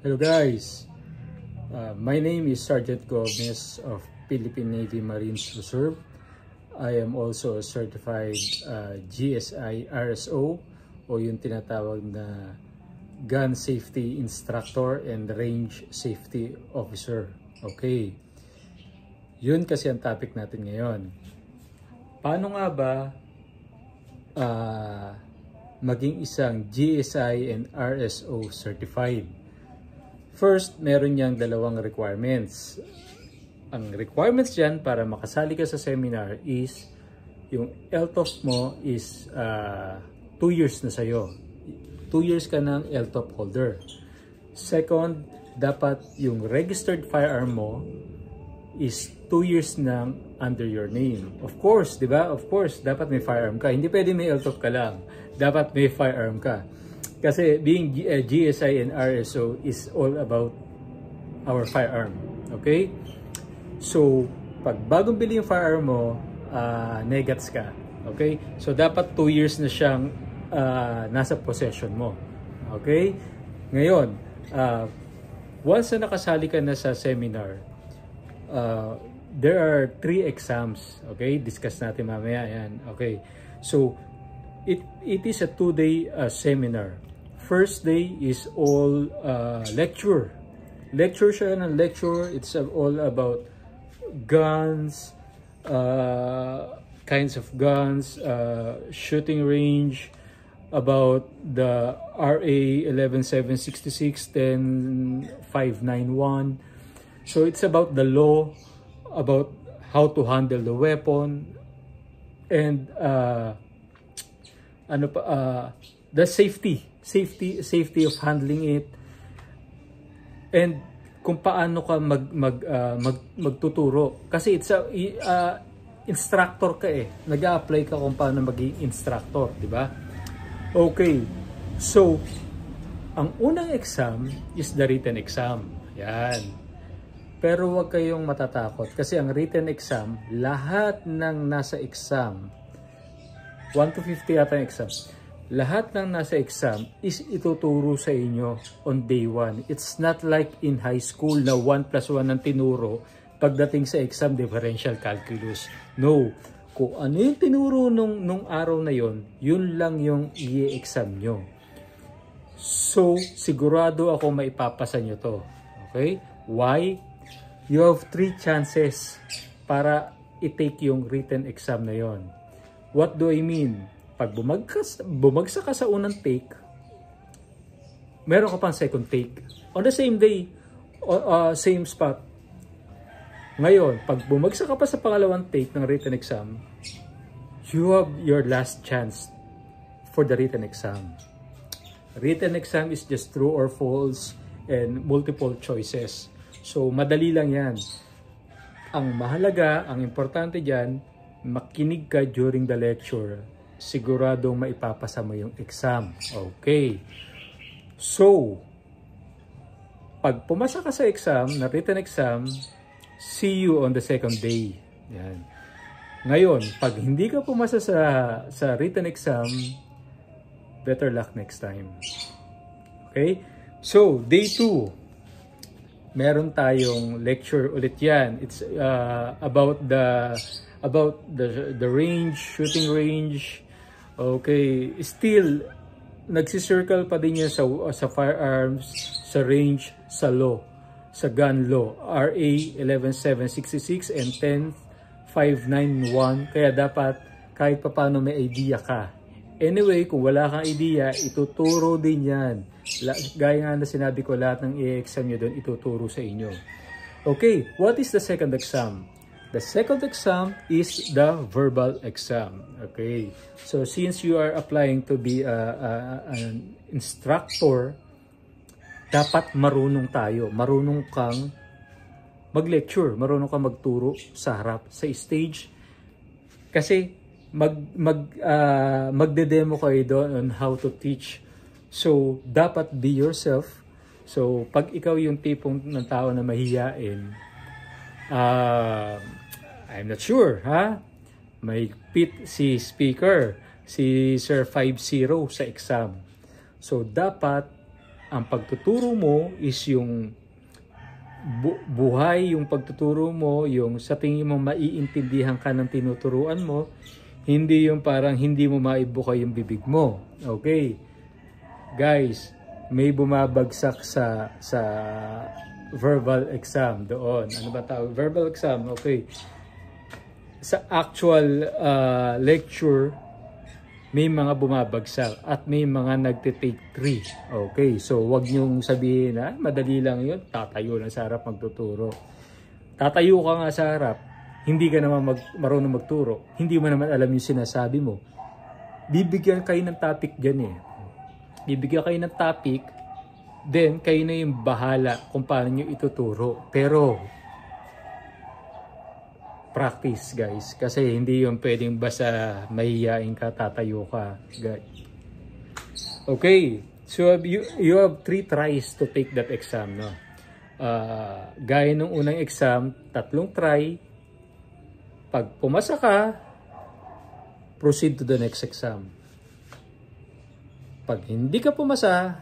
Hello guys, my name is Sergeant Gomez of Philippine Navy Marines Reserve. I am also a certified GSI RSO o yung tinatawag na Gun Safety Instructor and Range Safety Officer. Okay, yun kasi ang topic natin ngayon. Paano nga ba maging isang GSI and RSO certified? First, meron niyang dalawang requirements. Ang requirements dyan para makasali ka sa seminar is yung LTOF mo is 2 years na sa'yo. 2 years ka ng LTOF holder. Second, dapat yung registered firearm mo is 2 years nang under your name. Of course, di ba? Of course, dapat may firearm ka. Hindi pwede may LTOF ka lang. Dapat may firearm ka. Kasi being GSI and RSO is all about our firearm. Okay? So, pag bagong bili yung firearm mo, negats ka. Okay? So, dapat 2 years na siyang nasa possession mo. Okay? Ngayon, once na nakasali ka na sa seminar, there are 3 exams. Okay? Discuss natin mamaya yan. Okay? So, it is a 2-day seminar. First day is all lecture. Lecture siya ng lecture. It's all about guns, kinds of guns, shooting range, about the RA 11766, 10591. So it's about the law, about how to handle the weapon, and the safety of handling it, and kung paano ka magtuturo, kasi it's a instructor ka nag-a-apply ka kung paano maging instructor, di ba? Okay, so ang unang exam is the written exam. Yan. Pero huwag kayong matatakot kasi ang written exam, lahat ng nasa exam 1 to 50 yata ang exam. Lahat ng nasa exam is ituturo sa inyo on day 1. It's not like in high school na 1 plus 1 ang tinuro pagdating sa exam differential calculus. No. Kung ano yung tinuro nung araw na yon, yun lang yung i-exam nyo. So, sigurado ako maipapasa nyo to. Okay? Why? You have 3 chances para i-take yung written exam na yon. What do I mean? Pag bumagsak ka sa unang take, meron ka pang second take. On the same day, same spot. Ngayon, pag bumagsak ka pa sa pangalawang take ng written exam, you have your last chance for the written exam. Written exam is just true or false and multiple choices. So, madali lang yan. Ang mahalaga, ang importante dyan, makinig ka during the lecture. Siguradong maipapasa mo yung exam. Okay. So, pag pumasa ka sa exam, na written exam, see you on the second day. Yan. Ngayon, pag hindi ka pumasa sa written exam, better luck next time. Okay? So, day 2, meron tayong lecture ulit yan. It's about the range, shooting range. Okay, still nagsisircle pa din yan sa firearms, sa range, sa law, sa gun law, RA 11766 and 10591. Kaya dapat kahit pa paano may idea ka. Anyway, kung wala kang idea, ituturo din yan. Gaya nga na sinabi ko, lahat ng i-exam nyo doon ituturo sa inyo. Okay, what is the second exam? The second exam is the verbal exam. Okay. So since you are applying to be an instructor, dapat marunong tayo. Marunong kang mag-lecture, marunong kang magturo sa harap, sa stage. Kasi magde-demo kayo doon on how to teach. So dapat be yourself. So pag ikaw yung tipong ng tao na mahiyain, I'm not sure, ha? May pit si speaker, si Sir 5-0 sa exam. So, dapat ang pagtuturo mo is yung buhay, yung pagtuturo mo, yung sa tingin mo maiintindihan ka ng tinuturuan mo, hindi yung parang hindi mo maibuka yung bibig mo. Okay? Guys, may bumabagsak sa verbal exam doon. Ano ba tawag? Verbal exam, okay. Sa actual lecture, may mga bumabagsak at may mga nagtitake 3. Okay, so wag niyong sabihin na madali lang yun, tatayo lang sa harap magtuturo. Tatayo ka nga sa harap, hindi ka naman marunong magturo, hindi mo naman alam yung sinasabi mo. Bibigyan kayo ng topic dyan eh. Bibigyan kayo ng topic, then kayo na yung bahala kung paano nyo ituturo. Pero practice guys, kasi hindi yung pwedeng basta mahihiyain ka, tatayo ka guys. Okay, so you have 3 tries to take that exam, no? Gaya nung unang exam, 3 try. Pag pumasa ka, proceed to the next exam. Pag hindi ka pumasa,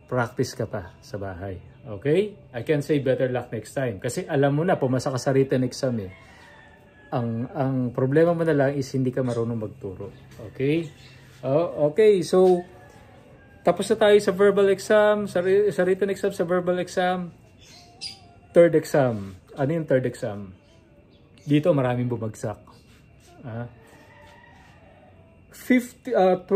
practice ka pa sa bahay. Okay? I can say better luck next time. Kasi alam mo na, pumasa ka sa written exam eh. Ang problema mo na lang is hindi ka marunong magturo. Okay? Okay, so tapos na tayo sa verbal exam, sa written exam, sa verbal exam. Third exam. Ano yung third exam? Dito maraming bumagsak. 28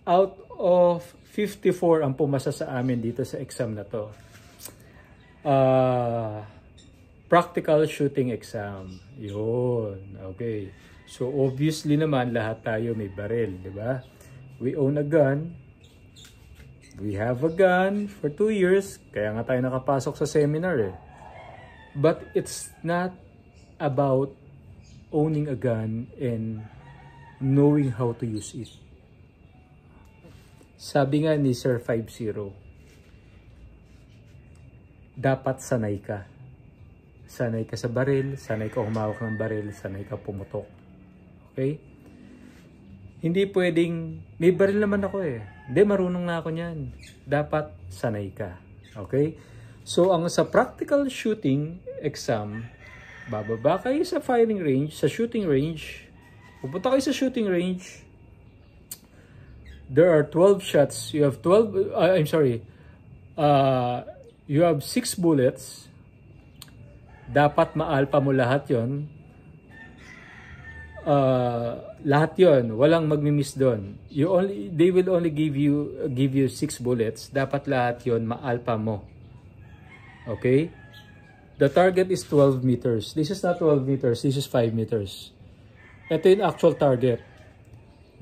out of 54 ang pumasa sa amin dito sa exam na to. Practical shooting exam. Yun. Okay. So obviously naman lahat tayo may baril, di ba? We own a gun. We have a gun for 2 years. Kaya nga tayo nakapasok sa seminar eh. But it's not about owning a gun and knowing how to use it. Sabi nga ni Sir 50, dapat sanay ka. Sanay ka sa baril, sanay ka humawak ng baril, sanay ka pumutok. Okay? Hindi pwedeng, may baril naman ako eh. Hindi, marunong na ako niyan. Dapat sanay ka. Okay? So, ang sa practical shooting exam, bababa kayo sa firing range, sa shooting range, pupunta kayo sa shooting range, there are 12 shots. You have 12, you have 6 bullets. Dapat maalpa mo lahat yon. Lahat yon, walang magmi-miss doon. They will only give you 6 bullets. Dapat lahat yon maalpa mo. Okay? The target is 12 meters. This is not 12 meters. This is 5 meters. Ito yung actual target.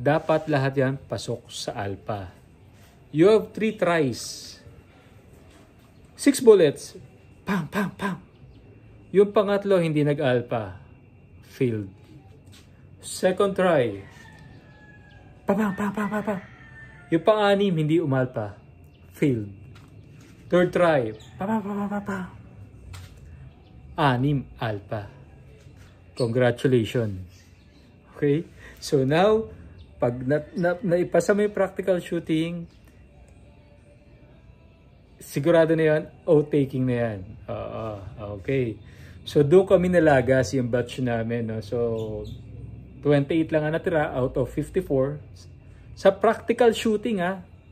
Dapat lahat yan pasok sa alpha. You have 3 tries. 6 bullets. Pam, pam, pam. Yung pangatlo hindi nag-alpha. Failed. Second try. Pam, pam, pam, pam, pam, pam. Yung pang-anim hindi umalpha. Failed. Third try. Pam, pam, pam, pam, pam. 6 alpha. Congratulations. Okay? So now, pag naipasa mo yung practical shooting, sigurado na yan, taking na yan. Okay. So doon kami nalagas yung batch namin. No? So 28 lang ang natira out of 54. Sa practical shooting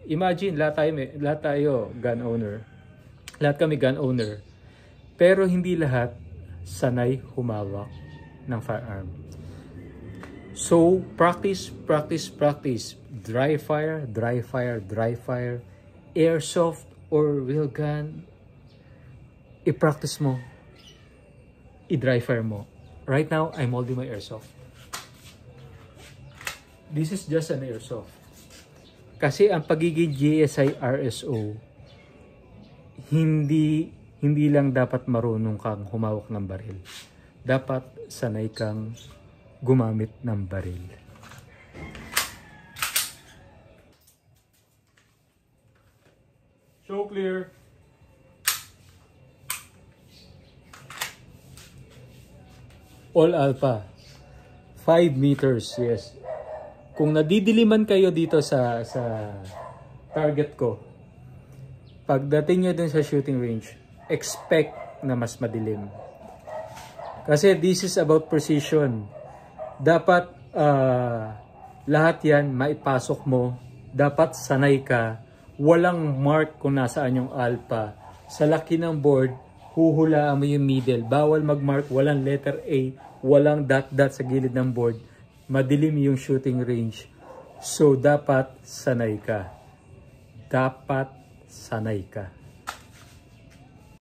imagine lahat tayo gun owner. Lahat kami gun owner. Pero hindi lahat sanay humawak ng firearm. So, practice, practice, practice. Dry fire, dry fire, dry fire. Airsoft or real gun. I-practice mo. I-dry fire mo. Right now, I'm holding my airsoft. This is just an airsoft. Kasi ang pagiging GSI RSO, hindi lang dapat marunong kang humawak ng baril. Dapat sanay kang gumamit ng baril. Show clear. All alpha. 5 meters, yes. Kung nadidiliman kayo dito sa target ko. Pagdating nyo dun sa shooting range, expect na mas madilim. Kasi this is about precision. Dapat lahat yan maipasok mo. Dapat sanay ka. Walang mark kung nasaan yung alpha. Sa laki ng board, huhulaan mo yung middle. Bawal mag-mark, walang letter A, walang dot-dot sa gilid ng board. Madilim yung shooting range. So, dapat sanay ka. Dapat sanay ka.